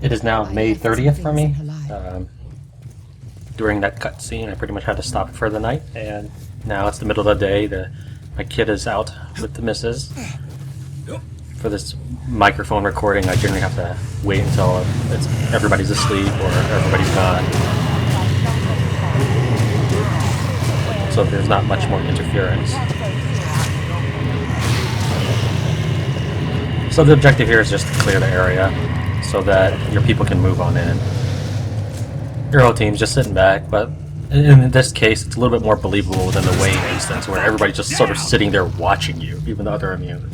It is now May 30th for me. During that cutscene, I pretty much had to stop it for the night, and now it's the middle of the day. My kid is out with the missus. For this microphone recording, I generally have to wait until everybody's asleep or everybody's gone, so there's not much more interference. So the objective here is just to clear the area so that your people can move on in. Your whole team's just sitting back, but in this case it's a little bit more believable than the Wayne instance where everybody's just sort of sitting there watching you, even though they're immune.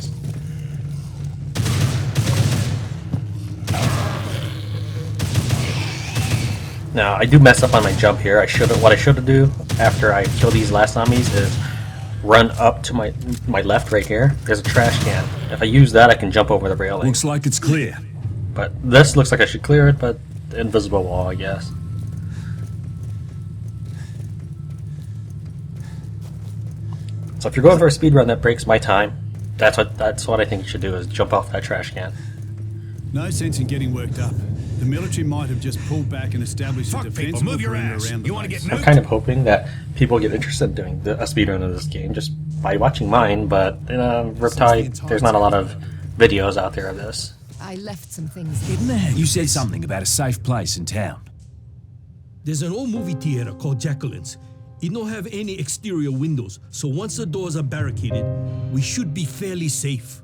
Now, I do mess up on my jump here. What I should do after I kill these last zombies is run up to my left right here. There's a trash can. If I use that, I can jump over the railing. Looks like it's clear. But this looks like I should clear it, but the invisible wall, I guess. So if you're going for a speedrun that breaks my time, that's what I think you should do, is jump off that trash can. No sense in getting worked up. The military might have just pulled back and established a defensible perimeter around the base. I'm kind of hoping that people get interested in doing a speedrun of this game just by watching mine, but in Riptide, there's not a lot of videos out there of this. I left some things. You said something about a safe place in town. There's an old movie theater called Jacqueline's. It don't have any exterior windows, so once the doors are barricaded, we should be fairly safe.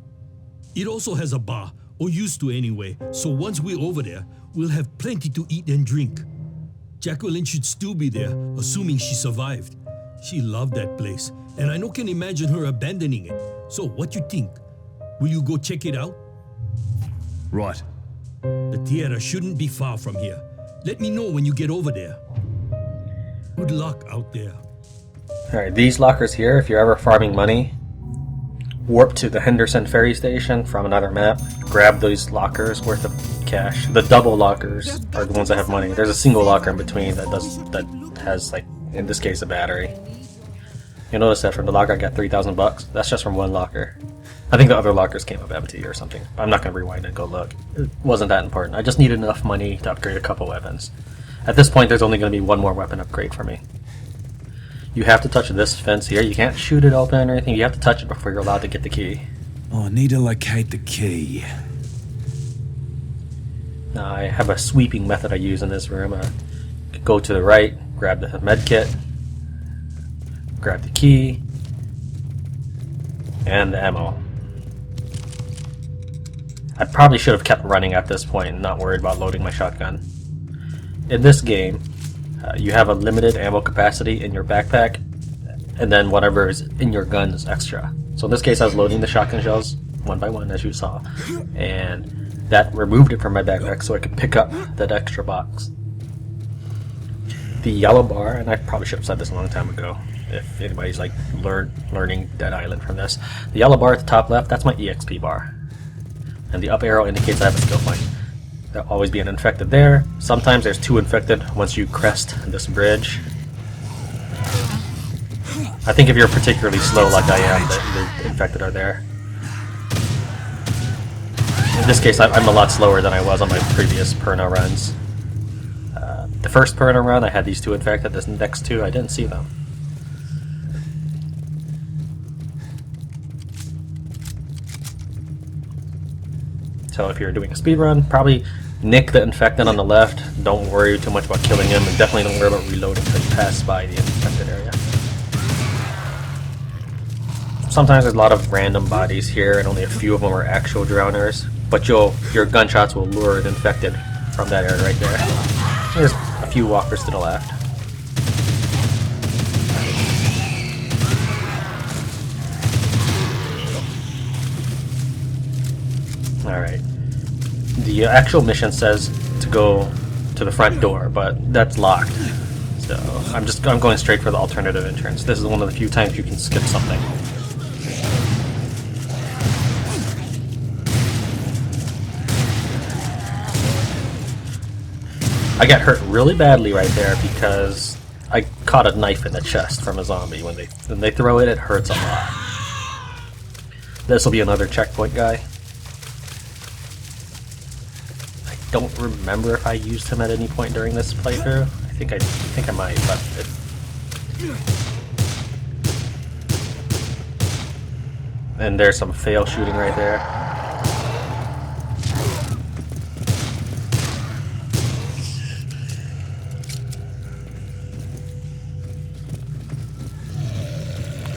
It also has a bar, or used to anyway, so once we're over there, we'll have plenty to eat and drink. Jacqueline should still be there, assuming she survived. She loved that place, and I no can imagine her abandoning it. So what you think? Will you go check it out? Right. The theater shouldn't be far from here. Let me know when you get over there. Good luck out there. Alright, these lockers here, if you're ever farming money, warp to the Henderson Ferry station from another map, grab these lockers worth of cash. The double lockers are the ones that have money. There's a single locker in between that has, like, in this case, a battery. You'll notice that from the locker I got 3,000 bucks. That's just from one locker. I think the other lockers came up empty or something. I'm not going to rewind and go look. It wasn't that important. I just needed enough money to upgrade a couple weapons. At this point, there's only going to be one more weapon upgrade for me. You have to touch this fence here. You can't shoot it open or anything. You have to touch it before you're allowed to get the key. Oh, I need to locate the key. Now, I have a sweeping method I use in this room. Go to the right, grab the medkit, grab the key, and the ammo. I probably should have kept running at this point and not worried about loading my shotgun. In this game, you have a limited ammo capacity in your backpack, and then whatever is in your gun is extra. So in this case I was loading the shotgun shells one by one, as you saw, and that removed it from my backpack so I could pick up that extra box. The yellow bar, and I probably should have said this a long time ago if anybody's like learning Dead Island from this, the yellow bar at the top left, that's my EXP bar, and the up arrow indicates I have a skill point. There'll always be an infected there. Sometimes there's two infected once you crest this bridge. I think if you're particularly slow like I am, the infected are there. In this case, I'm a lot slower than I was on my previous Perna runs. The first Perna run, I had these two infected. The next two, I didn't see them. So if you're doing a speedrun, probably nick the infected on the left. Don't worry too much about killing him, and definitely don't worry about reloading until you pass by the infected area. Sometimes there's a lot of random bodies here, and only a few of them are actual drowners, but your gunshots will lure an infected from that area right there. There's a few walkers to the left. Alright. The actual mission says to go to the front door, but that's locked. So I'm going straight for the alternative entrance. This is one of the few times you can skip something. I got hurt really badly right there because I caught a knife in the chest from a zombie. When they throw it, it hurts a lot. This will be another checkpoint guy. I don't remember if I used him at any point during this playthrough. I think I might, but and there's some fail shooting right there.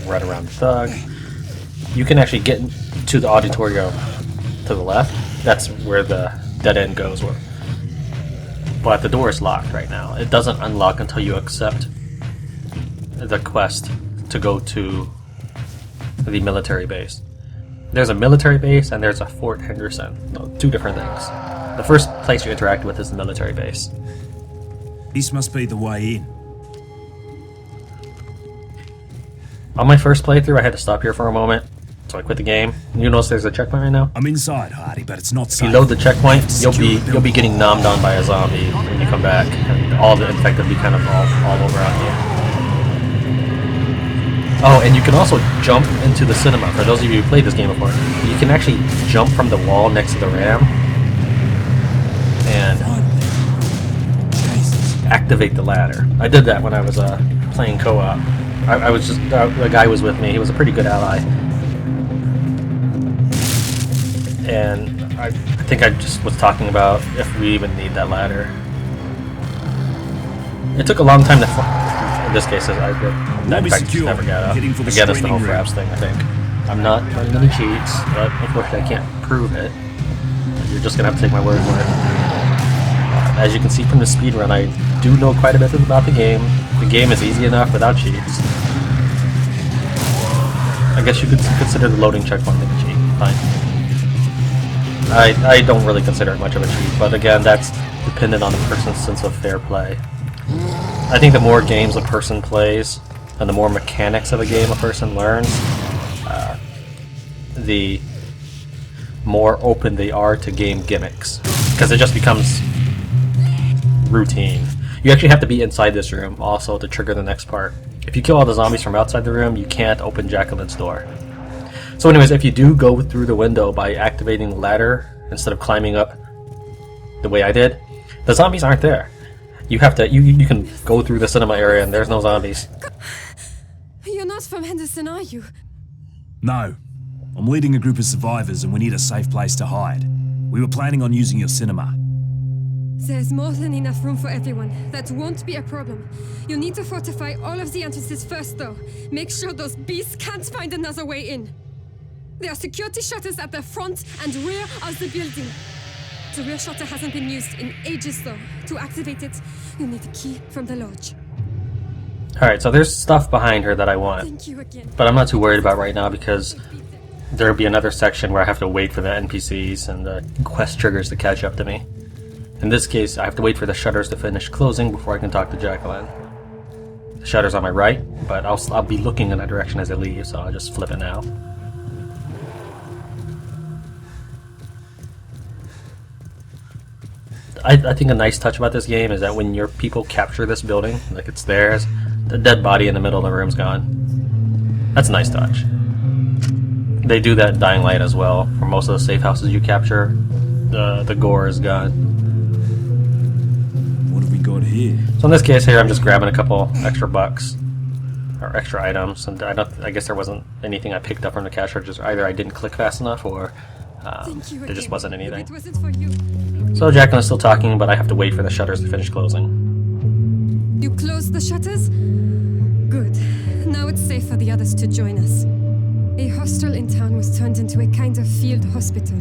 Right around the thug. You can actually get to the auditorium to the left. That's where the dead end goes. But the door is locked right now. It doesn't unlock until you accept the quest to go to the military base. There's a military base and there's a Fort Henderson. No, two different things. The first place you interact with is the military base. This must be the way in. On my first playthrough, I had to stop here for a moment, so I quit the game. You notice there's a checkpoint right now? I'm inside, Hardy, but it's not If safe. you load the checkpoint, you'll be getting nommed on by a zombie when you come back, and all the infected will be kind of all over on you. Oh, and you can also jump into the cinema. For those of you who played this game before, you can actually jump from the wall next to the ram and activate the ladder. I did that when I was playing co-op. I was just the guy was with me. He was a pretty good ally, and I think I just was talking about if we even need that ladder. It took a long time to. In this case, that infect just never got up. Again, it's the whole fraps thing. I think I'm not running any cheats, but unfortunately, I can't prove it. You're just gonna have to take my word for it. As you can see from the speedrun, I do know quite a bit about the game. The game is easy enough without cheats. I guess you could consider the loading checkpoint a cheat. Fine. I don't really consider it much of a cheat, but again, that's dependent on the person's sense of fair play. I think the more games a person plays, and the more mechanics of a game a person learns, the more open they are to game gimmicks. Because it just becomes routine. You actually have to be inside this room also to trigger the next part. If you kill all the zombies from outside the room, you can't open Jacqueline's door. So anyways, if you do go through the window by activating the ladder instead of climbing up the way I did, the zombies aren't there. You have to you can go through the cinema area and there's no zombies. You're not from Henderson, are you? No. I'm leading a group of survivors and we need a safe place to hide. We were planning on using your cinema. There's more than enough room for everyone. That won't be a problem. You need to fortify all of the entrances first, though. Make sure those beasts can't find another way in. There are security shutters at the front and rear of the building. The rear shutter hasn't been used in ages, though. To activate it, you need a key from the lodge. Alright, so there's stuff behind her that I want. Thank you again. But I'm not too worried about right now because there'll be another section where I have to wait for the NPCs and the quest triggers to catch up to me. In this case, I have to wait for the shutters to finish closing before I can talk to Jacqueline. The shutter's on my right, but I'll be looking in that direction as I leave, so I'll just flip it now. I think a nice touch about this game is that when your people capture this building, like it's theirs, the dead body in the middle of the room's gone. That's a nice touch. They do that in Dying Light as well. For most of the safe houses you capture, the gore is gone. What have we got here? So in this case here, I'm just grabbing a couple extra bucks or extra items, and I guess there wasn't anything I picked up from the cash register. Either I didn't click fast enough, or there just wasn't anything. If it wasn't for you. So Jacqueline's still talking, but I have to wait for the shutters to finish closing. You closed the shutters? Good. Now it's safe for the others to join us. A hostel in town was turned into a kind of field hospital.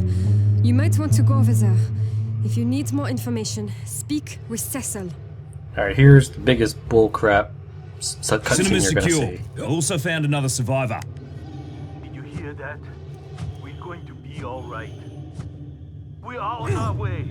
You might want to go over there. If you need more information, speak with Cecil. Alright, here's the biggest bullcrap cutscene Cinema's you're gonna secure. see. Also found another survivor. Did you hear that? We're going to be all right. We are on our way.